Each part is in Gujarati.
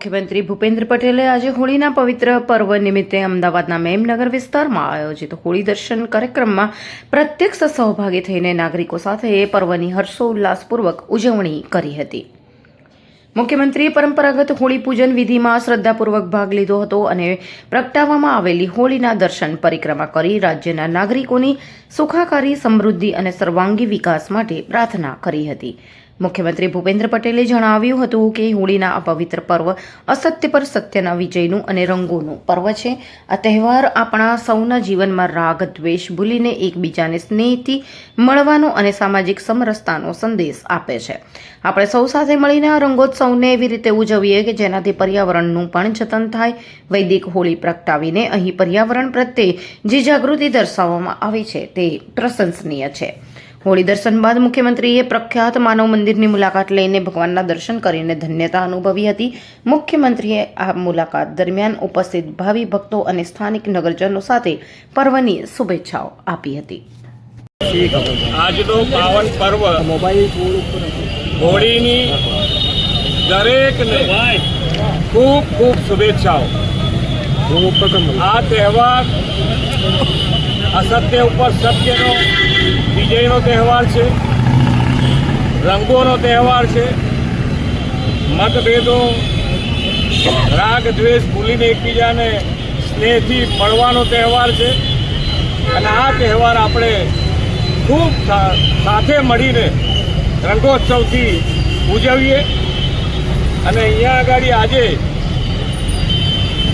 મુખ્યમંત્રી ભૂપેન્દ્ર પટેલે આજે હોળીના પવિત્ર પર્વ નિમિત્તે અમદાવાદના મેમનગર વિસ્તારમાં આયોજિત હોળી દર્શન કાર્યક્રમમાં પ્રત્યક્ષ સહભાગી થઈને નાગરિકો સાથે પર્વની હર્ષોલ્લાસપૂર્વક ઉજવણી કરી હતી। મુખ્યમંત્રીએ પરંપરાગત હોળી પૂજન વિધિમાં શ્રદ્ધાપૂર્વક ભાગ લીધો હતો અને પ્રગટાવવામાં આવેલી હોળીના દર્શન પરિક્રમા કરી રાજ્યના નાગરિકોની સુખાકારી, સમૃદ્ધિ અને સર્વાંગી વિકાસ માટે પ્રાર્થના કરી હતી। મુખ્યમંત્રી ભૂપેન્દ્ર પટેલે જણાવ્યું હતું કે હોળીના આ પવિત્ર પર્વ અસત્ય પર સત્યના વિજયનું અને રંગોનું પર્વ છે। આ તહેવાર આપણા સૌના જીવનમાં રાગ, દ્વેષ ભૂલીને એકબીજાને સ્નેહથી મળવાનો અને સામાજિક સમરસતાનો સંદેશ આપે છે। આપણે સૌ સાથે મળીને આ રંગોત્સવને એવી રીતે ઉજવીએ કે જેનાથી પર્યાવરણનું પણ જતન થાય। વૈદિક હોળી પ્રગટાવીને અહીં પર્યાવરણ પ્રત્યે જે જાગૃતિ દર્શાવવામાં આવી છે તે પ્રશંસનીય છે। હોળી દર્શન બાદ મુખ્યમંત્રીએ પ્રખ્યાત માનવ મંદિરની મુલાકાત લઈને ભગવાનના દર્શન કરીને ધન્યતા અનુભવી હતી। મુખ્યમંત્રીએ આ મુલાકાત દરમિયાન ઉપસ્થિત ભાવિ ભક્તો અને સ્થાનિક નગરજનો સાથે પર્વની શુભેચ્છાઓ આપી હતી। આજનો પાવન પર્વ હોળીની દરેકને ખૂબ ખૂબ શુભેચ્છાઓ। આ તહેવાર અસત્ય ઉપર સત્યનો વિજયનો તહેવાર છે, રંગોનો તહેવાર છે, મતભેદો, રાગ દ્વેષ ભૂલીને એકબીજાને સ્નેહથી મળવાનો તહેવાર છે અને આ તહેવાર આપણે ખૂબ સાથે મળીને રંગોત્સવથી ઉજવીએ। અને અહીંયા આગળ આજે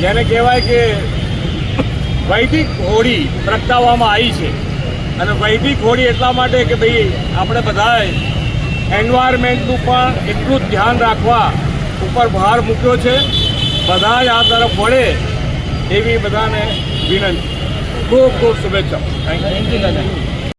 જેને કહેવાય કે વૈદિક હોળી પ્રગટાવવામાં આવી છે અને વૈદિક હોળી એટલા માટે કે ભાઈ આપણે બધાએ એન્વાયરમેન્ટનું પણ એટલું જ ધ્યાન રાખવા ઉપર ભાર મૂક્યો છે। બધા જ આ તરફ વળે એવી બધાને વિનંતી। ખૂબ ખૂબ શુભેચ્છાઓ। થેન્ક યુ દાદા।